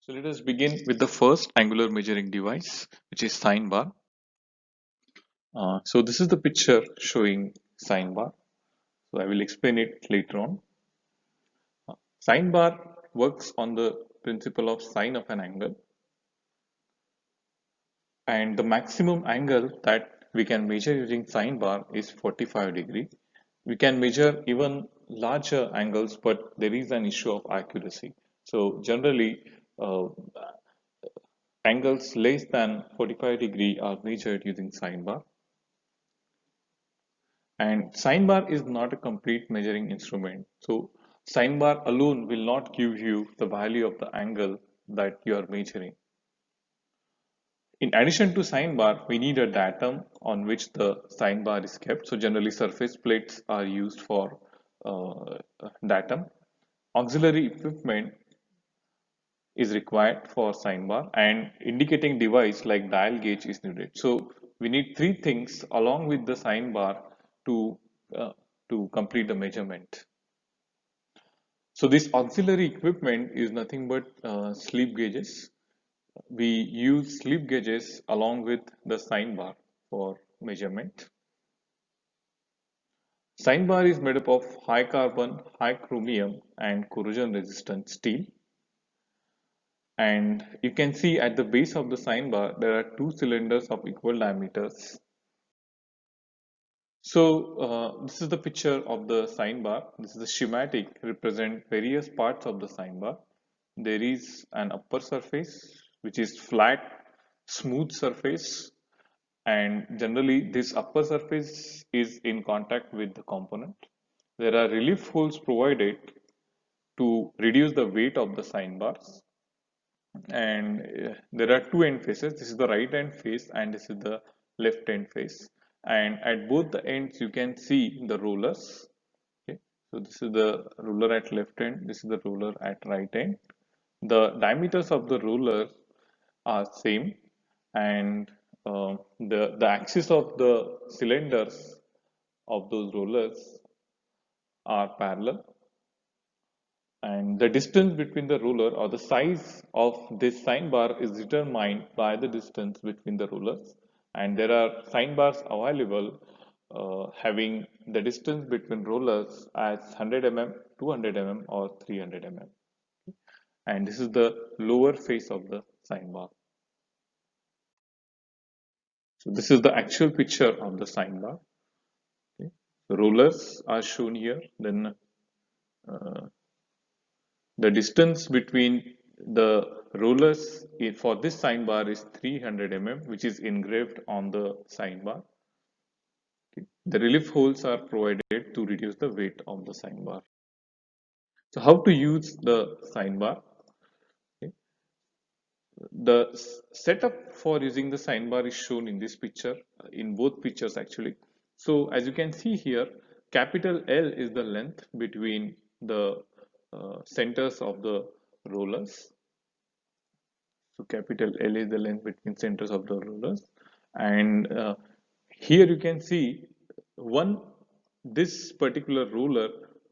So let us begin with the first angular measuring device, which is sine bar. So this is the picture showing sine bar. So I will explain it later on. Sine bar works on the principle of sine of an angle, and the maximum angle that we can measure using sine bar is 45 degree. We can measure even larger angles, but there is an issue of accuracy. So generally, uh, angles less than 45 degree are measured using sine bar. And sine bar is not a complete measuring instrument. So sine bar alone will not give you the value of the angle that you are measuring. In addition to sine bar, we need a datum on which the sine bar is kept. So generally surface plates are used for datum. Auxiliary equipment is required for sine bar, and indicating device like dial gauge is needed. So we need three things along with the sine bar to uh, to complete the measurement. So this auxiliary equipment is nothing but slip gauges. We use slip gauges along with the sine bar for measurement. Sine bar is made up of high carbon, high chromium and corrosion resistant steel. And you can see at the base of the sine bar there are two cylinders of equal diameters. So this is the picture of the sine bar. This is a schematic represent various parts of the sine bar. There is an upper surface which is flat, smooth surface, and generally this upper surface is in contact with the component. There are relief holes provided to reduce the weight of the sine bars, and there are two end faces. This is the right end face and this is the left end face, and at both the ends you can see the rollers. Okay, so this is the ruler at left end, this is the ruler at right end. The diameters of the roller are same, and the axis of the cylinders of those rollers are parallel, and the distance between the ruler or the size of this sine bar is determined by the distance between the rulers, and there are sine bars available having the distance between rulers as 100 mm, 200 mm or 300 mm, and this is the lower face of the sine bar. So this is the actual picture of the sine bar. Okay. The rulers are shown here, then uh, the distance between the rollers for this sine bar is 300 mm, which is engraved on the sine bar. Okay. The relief holes are provided to reduce the weight of the sine bar. So how to use the sine bar? Okay. The setup for using the sine bar is shown in this picture, in both pictures actually. So as you can see here, capital L is the length between the centers of the rollers. So capital L is the length between centers of the rollers, and here you can see one this particular ruler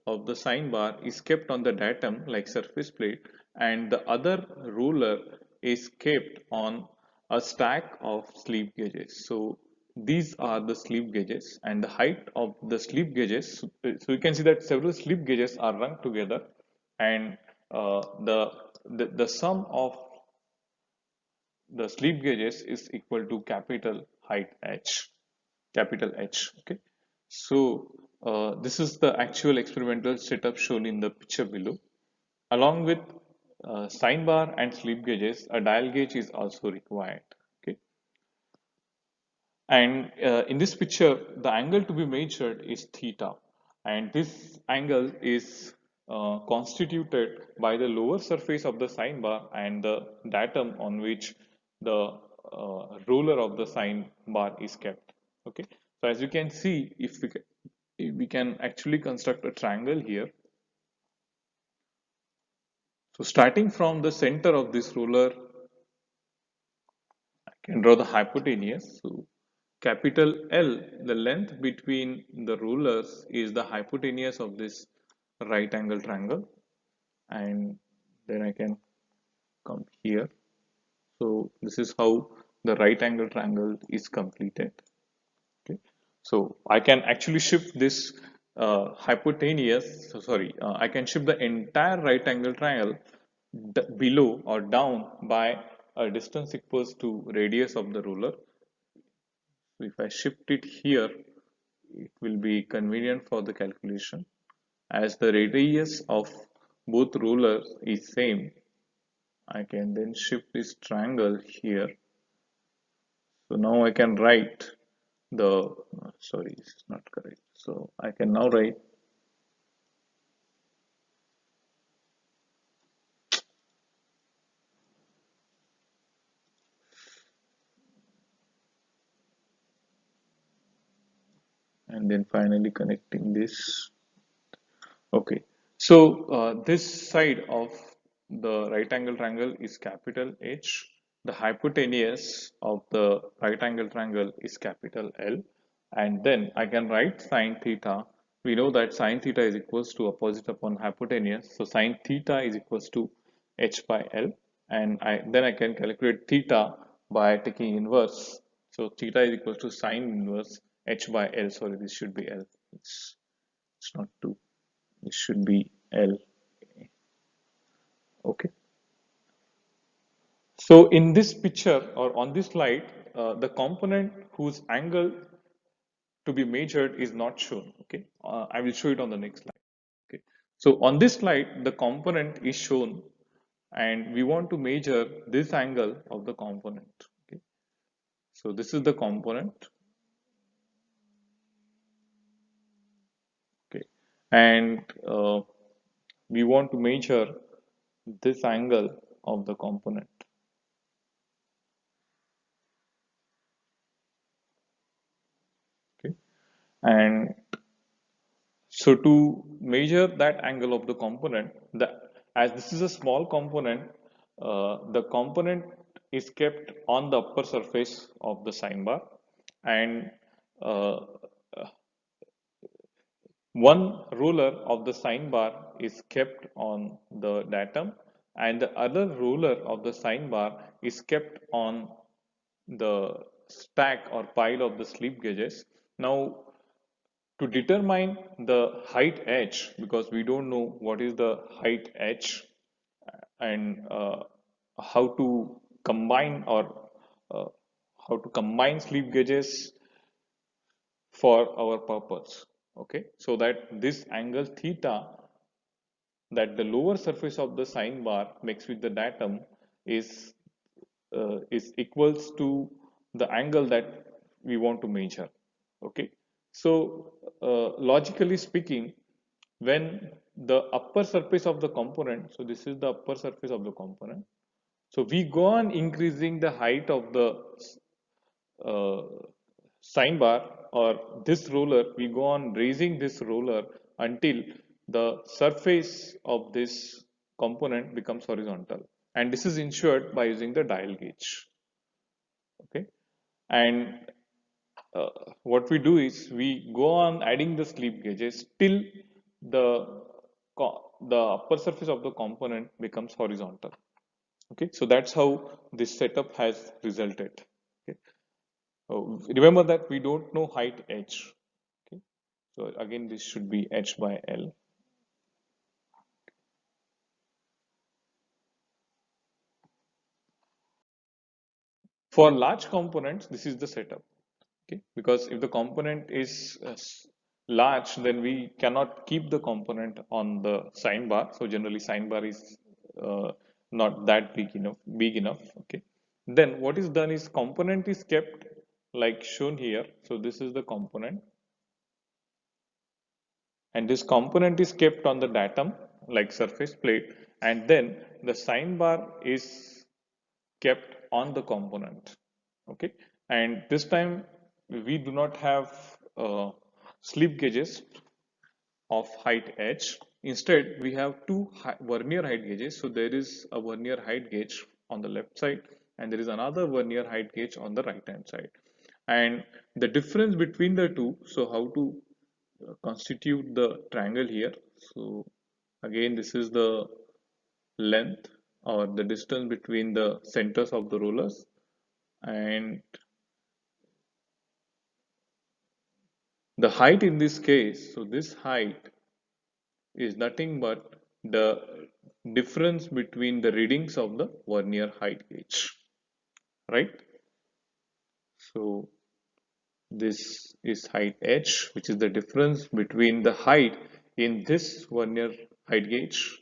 of the sine bar is kept on the datum like surface plate, and the other ruler is kept on a stack of slip gauges. So these are the slip gauges, and the height of the slip gauges. So you can see that several slip gauges are run together, and the sum of the slip gauges is equal to capital height H, capital H. Okay, so this is the actual experimental setup shown in the picture below. Along with sine bar and slip gauges, a dial gauge is also required. Okay, and in this picture, the angle to be measured is theta, and this angle is constituted by the lower surface of the sine bar and the datum on which the roller of the sine bar is kept. Okay, so as you can see, if we can actually construct a triangle here. So starting from the center of this roller, I can draw the hypotenuse. So capital L, the length between the rulers is the hypotenuse of this right angle triangle, and then I can come here. So this is how the right angle triangle is completed. Okay, so I can actually shift this hypotenuse. So sorry, I can shift the entire right angle triangle below or down by a distance equals to radius of the ruler. So if I shift it here, it will be convenient for the calculation. As the radius of both rulers is same, I can then shift this triangle here. So now I can write the, sorry, it's not correct. So I can now write, and then finally connecting this. Okay, so this side of the right angle triangle is capital H. The hypotenuse of the right angle triangle is capital L. And then I can write sine theta. We know that sine theta is equals to opposite upon hypotenuse. So sine theta is equals to H by L. And then I can calculate theta by taking inverse. So theta is equals to sine inverse H by L. Sorry, this should be L. It's not 2. It should be L. Okay. So in this picture or on this slide, the component whose angle to be measured is not shown. Okay. I will show it on the next slide. Okay. So on this slide, the component is shown and we want to measure this angle of the component. Okay. So this is the component. Okay. And we want to measure this angle of the component. Okay. And so to measure that angle of the component, as this is a small component, the component is kept on the upper surface of the sine bar, and uh, one ruler of the sine bar is kept on the datum, and the other ruler of the sine bar is kept on the stack or pile of the slip gauges. Now, to determine the height h, because we don't know what is the height h and how to combine or uh, how to combine slip gauges for our purpose. Okay, so that this angle theta that the lower surface of the sine bar makes with the datum is equals to the angle that we want to measure. Okay, so logically speaking, when the upper surface of the component, so this is the upper surface of the component, so we go on increasing the height of the uh, sine bar or this roller, we go on raising this roller until the surface of this component becomes horizontal, and this is ensured by using the dial gauge. Okay, and uh, what we do is we go on adding the slip gauges till the the upper surface of the component becomes horizontal. Okay, so that's how this setup has resulted. Okay, remember that we don't know height h. Okay, so again this should be h by L. For large components, this is the setup. Okay, because if the component is large, then we cannot keep the component on the sine bar. So generally sine bar is not that big enough. Okay, then what is done is component is kept like shown here. So this is the component, and this component is kept on the datum like surface plate, and then the sine bar is kept on the component. Okay, and this time we do not have slip gauges of height h. Instead we have two vernier height gauges. So there is a vernier height gauge on the left side and there is another vernier height gauge on the right hand side, and the difference between the two, so how to constitute the triangle here. So again this is the length or the distance between the centers of the rollers, and the height in this case, so this height is nothing but the difference between the readings of the vernier height gauge, right? So this is height h, which is the difference between the height in this vernier height gauge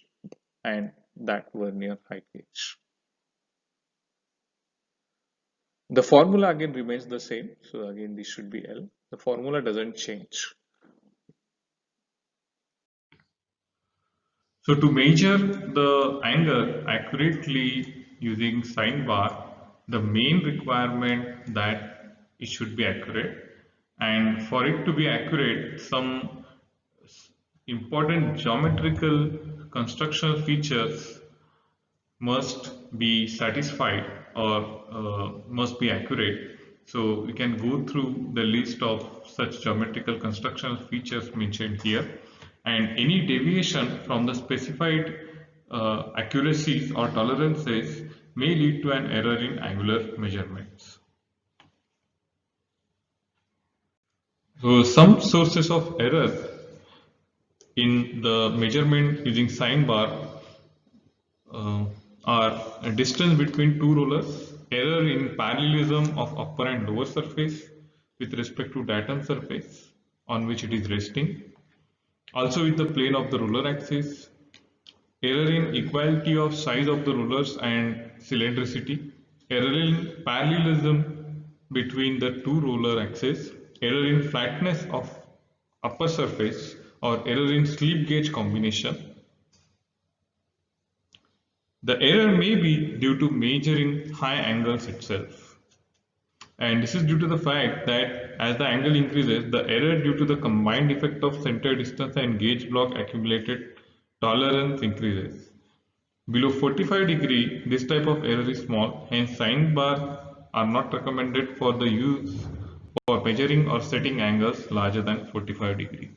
and that vernier height gauge. The formula again remains the same. So again, this should be L. The formula doesn't change. So to measure the angle accurately using sine bar, the main requirement that it should be accurate, and for it to be accurate, some important geometrical constructional features must be satisfied or must be accurate. So we can go through the list of such geometrical constructional features mentioned here, and any deviation from the specified accuracies or tolerances may lead to an error in angular measurements. So some sources of error in the measurement using sine bar uh, are a distance between two rollers, error in parallelism of upper and lower surface with respect to datum surface on which it is resting, also with the plane of the roller axis, error in equality of size of the rollers and cylindricity, error in parallelism between the two roller axes, error in flatness of upper surface, or error in slip gauge combination. The error may be due to measuring high angles itself. And this is due to the fact that as the angle increases, the error due to the combined effect of center distance and gauge block accumulated tolerance increases. Below 45°, this type of error is small, hence sine bars are not recommended for the use for measuring or setting angles larger than 45°.